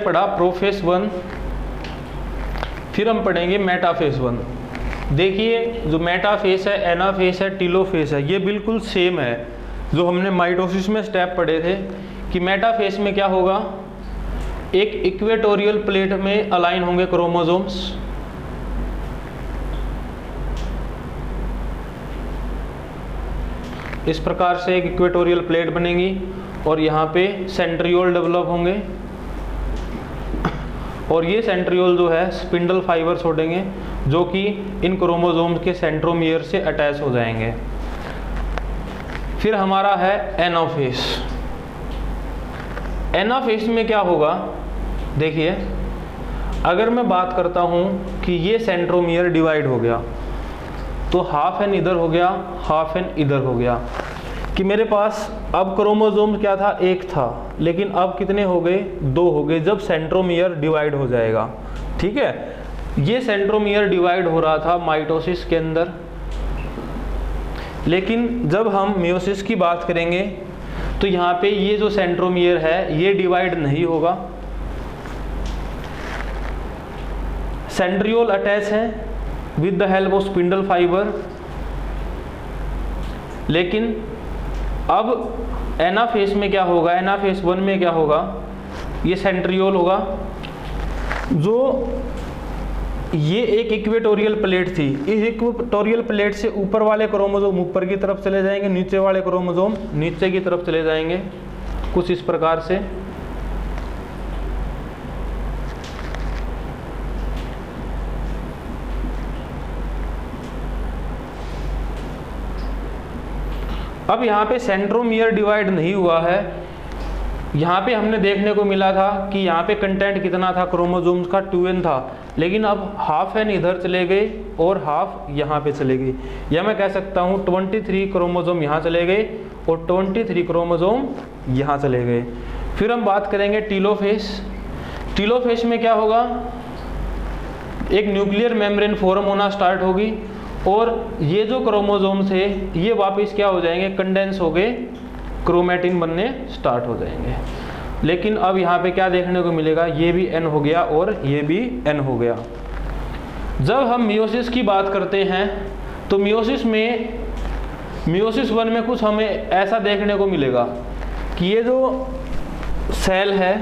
पढ़ा प्रोफेस 1, फिर हम पढ़ेंगे मेटाफेस 1। देखिए जो मेटाफेस है, एनाफेस है, टीलोफेस है, ये बिल्कुल सेम है जो हमने माइटोसिस में स्टेप पढ़े थे कि मेटाफेस में क्या होगा, एक इक्वेटोरियल प्लेट में अलाइन होंगे क्रोमोसोम्स, इस प्रकार से एक इक्वेटोरियल प्लेट बनेगी और यहाँ पे सेंट्रियोल डेवलप होंगे और ये सेंट्रियोल जो है स्पिंडल फाइबर छोड़ेंगे जो कि इन क्रोमोसोम्स के सेंट्रोमियर से अटैच हो जाएंगे। फिर हमारा है एनाफेस। एनाफेस में क्या होगा, देखिए अगर मैं बात करता हूँ कि ये सेंट्रोमियर डिवाइड हो गया तो हाफ एन इधर हो गया, हाफ एन इधर हो गया, कि मेरे पास अब क्रोमोसोम क्या था, एक था, लेकिन अब कितने हो गए, दो हो गए जब सेंट्रोमियर डिवाइड हो जाएगा। ठीक है, ये सेंट्रोमियर डिवाइड हो रहा था माइटोसिस के अंदर, लेकिन जब हम मियोसिस की बात करेंगे तो यहाँ पे ये जो सेंट्रोमियर है ये डिवाइड नहीं होगा, सेंट्रियोल अटैच है with the help of spindle fibre. लेकिन अब एनाफेस में क्या होगा, एनाफेस 1 में क्या होगा, ये सेंट्रियोल होगा, जो ये एक इक्वेटोरियल प्लेट थी, इस इक्वेटोरियल प्लेट से ऊपर वाले क्रोमोसोम ऊपर की तरफ चले जाएंगे, नीचे वाले क्रोमोसोम नीचे की तरफ चले जाएंगे, कुछ इस प्रकार से। अब यहाँ पे सेंट्रोमियर डिवाइड नहीं हुआ है, यहाँ पे हमने देखने को मिला था कि यहाँ पे कंटेंट कितना था क्रोमोसोम्स का, 2n था, लेकिन अब हाफ एन इधर चले गए और हाफ यहाँ पे चले गए, या मैं कह सकता हूँ 23 क्रोमोसोम यहाँ चले गए और 23 क्रोमोसोम यहाँ चले गए। फिर हम बात करेंगे टीलोफेस। टीलोफेस में क्या होगा, एक न्यूक्लियर मेम्ब्रेन फॉर्म होना स्टार्ट होगी और ये जो क्रोमोसोम थे ये वापस क्या हो जाएंगे, कंडेंस हो गए, क्रोमैटिन बनने स्टार्ट हो जाएंगे। लेकिन अब यहाँ पे क्या देखने को मिलेगा, ये भी n हो गया और ये भी n हो गया। जब हम मियोसिस की बात करते हैं तो मियोसिस 1 में कुछ हमें ऐसा देखने को मिलेगा कि ये जो सेल है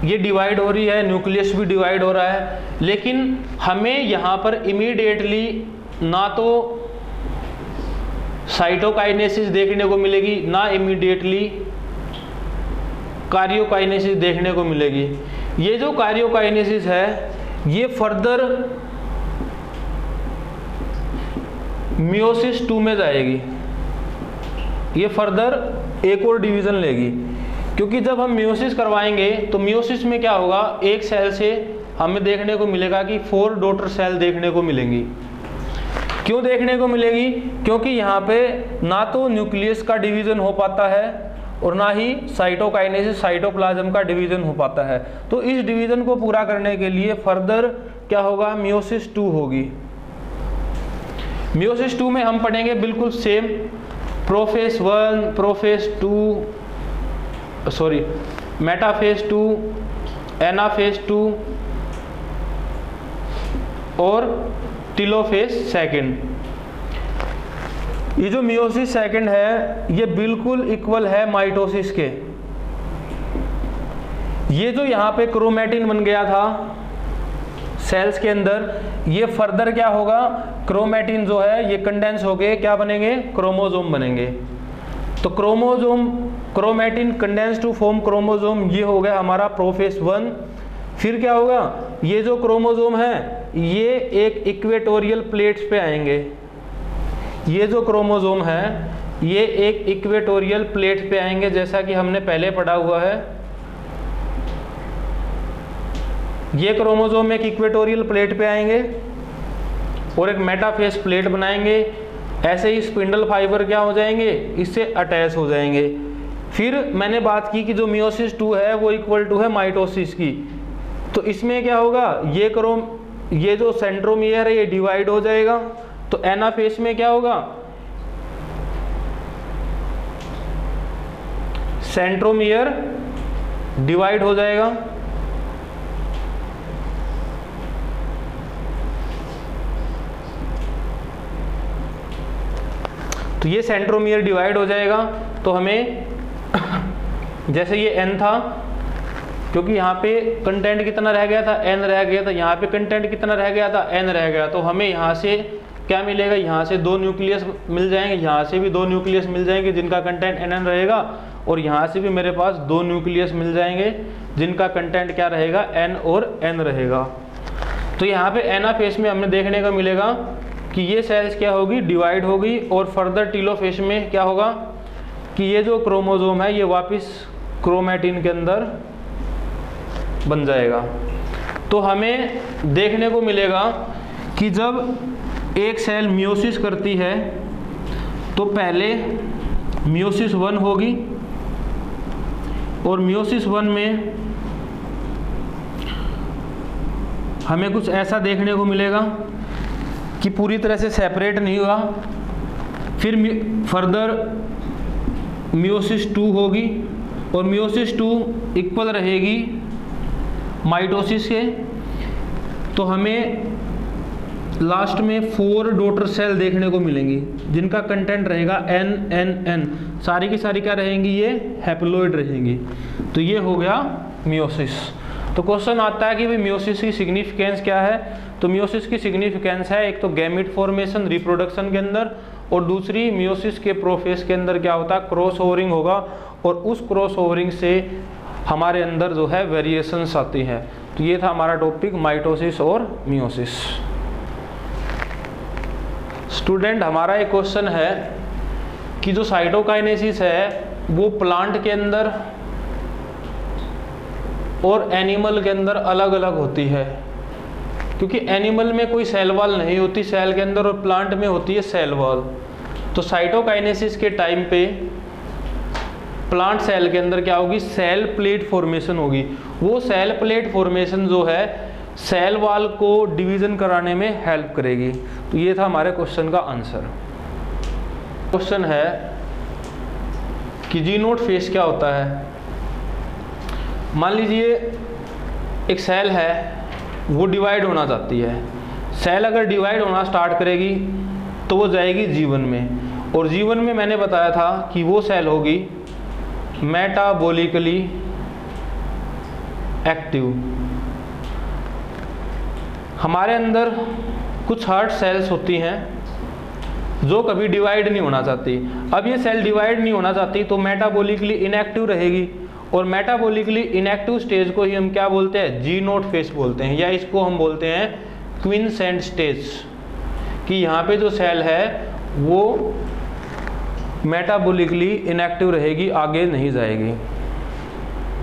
ये डिवाइड हो रही है, न्यूक्लियस भी डिवाइड हो रहा है, लेकिन हमें यहाँ पर इमीडिएटली ना तो साइटोकाइनेसिस देखने को मिलेगी, ना इमीडिएटली कार्योकाइनेसिस देखने को मिलेगी। ये जो कार्योकाइनेसिस है ये फर्दर मियोसिस 2 में जाएगी, ये फर्दर एक और डिवीजन लेगी, क्योंकि जब हम मियोसिस करवाएंगे तो मियोसिस में क्या होगा, एक सेल से हमें देखने को मिलेगा कि 4 डॉटर सेल देखने को मिलेंगी। क्यों देखने को मिलेगी, क्योंकि यहाँ पे ना तो न्यूक्लियस का डिवीजन हो पाता है और ना ही साइटोकाइनेसिस साइटोप्लाज्म का डिवीजन हो पाता है। तो इस डिवीजन को पूरा करने के लिए फर्दर क्या होगा, मियोसिस 2 होगी। मियोसिस 2 में हम पढ़ेंगे बिल्कुल same prophase 1, prophase 2, sorry metaphase 2, anaphase 2 और टीलोफेस 2। ये जो मियोसिस 2 है ये बिल्कुल इक्वल है माइटोसिस के। ये जो यहाँ पे क्रोमैटिन बन गया था सेल्स के अंदर, ये फर्दर क्या होगा, क्रोमैटिन जो है ये कंडेंस हो गए, क्या बनेंगे, क्रोमोसोम बनेंगे। तो chromosome, chromatin condense to form chromosome, ये हो गया हमारा प्रोफेस 1। फिर क्या होगा, ये जो क्रोमोसोम है ये एक इक्वेटोरियल प्लेट्स पे आएंगे, ये जो क्रोमोसोम है ये एक इक्वेटोरियल प्लेट पे आएंगे, जैसा कि हमने पहले पढ़ा हुआ है। ये क्रोमोसोम एक इक्वेटोरियल प्लेट पे आएंगे और एक मेटाफेस प्लेट बनाएंगे। ऐसे ही स्पिंडल फाइबर क्या हो जाएंगे, इससे अटैच हो जाएंगे। फिर मैंने बात की कि जो मियोसिस 2 है वो इक्वल टू है माइटोसिस की, तो इसमें क्या होगा, ये जो सेंट्रोमियर है ये डिवाइड हो जाएगा। तो एनाफेस में क्या होगा, सेंट्रोमियर डिवाइड हो जाएगा, तो ये सेंट्रोमियर डिवाइड हो जाएगा। तो हमें जैसे ये n था, क्योंकि यहाँ पे कंटेंट कितना रह गया था, n रह गया था, यहाँ पे कंटेंट कितना रह गया था, n रह गया, तो हमें यहाँ से क्या मिलेगा, यहाँ से 2 न्यूक्लियस मिल जाएंगे, यहाँ से भी 2 न्यूक्लियस मिल जाएंगे जिनका कंटेंट nn रहेगा, और यहाँ से भी मेरे पास 2 न्यूक्लियस मिल जाएंगे जिनका कंटेंट क्या रहेगा, n और n रहेगा। तो यहाँ पे एनाफेज में हमें देखने को मिलेगा कि ये सेल्स क्या होगी, डिवाइड होगी, और फर्दर टीलोफेज में क्या होगा कि ये जो क्रोमोसोम है ये वापस क्रोमैटिन के अंदर बन जाएगा। तो हमें देखने को मिलेगा कि जब एक सेल मियोसिस करती है तो पहले मियोसिस 1 होगी, और मियोसिस 1 में हमें कुछ ऐसा देखने को मिलेगा कि पूरी तरह से सेपरेट नहीं हुआ। फिर फर्दर मियोसिस 2 होगी, और मियोसिस 2 इक्वल रहेगी माइटोसिस के। तो हमें लास्ट में 4 डॉटर सेल देखने को मिलेंगी जिनका कंटेंट रहेगा n n n, सारी की सारी क्या रहेंगी, ये हैप्लोइड रहेंगी। तो ये हो गया मियोसिस। तो क्वेश्चन आता है कि भाई मियोसिस की सिग्निफिकेंस क्या है। तो मियोसिस की सिग्निफिकेंस है, एक तो गैमेट फॉर्मेशन रिप्रोडक्शन के अंदर, और दूसरी मियोसिस के प्रोफेस के अंदर क्या होता है, क्रॉस ओवरिंग होगा, और उस क्रॉस ओवरिंग से हमारे अंदर जो है वेरिएशंस आती हैं। तो ये था हमारा टॉपिक माइटोसिस और मियोसिस। स्टूडेंट, हमारा एक क्वेश्चन है कि जो साइटोकाइनेसिस है वो प्लांट के अंदर और एनिमल के अंदर अलग अलग होती है, क्योंकि एनिमल में कोई सेल वॉल नहीं होती सेल के अंदर, और प्लांट में होती है सेल वॉल। तो साइटोकाइनेसिस के टाइम पे प्लांट सेल के अंदर क्या होगी, सेल प्लेट फॉर्मेशन होगी। वो सेल प्लेट फॉर्मेशन जो है सेल वॉल को डिवीजन कराने में हेल्प करेगी। तो ये था हमारे क्वेश्चन का आंसर। क्वेश्चन है कि जी नोट फेस क्या होता है। मान लीजिए एक सेल है, वो डिवाइड होना चाहती है। सेल अगर डिवाइड होना स्टार्ट करेगी तो वो जाएगी जीवन में, और जीवन में मैंने बताया था कि वो सेल होगी मेटाबॉलिकली एक्टिव। हमारे अंदर कुछ हार्ट सेल्स होती हैं जो कभी डिवाइड नहीं होना चाहती। अब ये सेल डिवाइड नहीं होना चाहती तो मेटाबॉलिकली इनएक्टिव रहेगी, और मेटाबॉलिकली इनएक्टिव स्टेज को ही हम क्या बोलते हैं, जी नोट फेस बोलते हैं, या इसको हम बोलते हैं क्विनसेंट स्टेज। कि यहाँ पे जो सेल है वो मेटाबॉलिकली इनएक्टिव रहेगी, आगे नहीं जाएगी।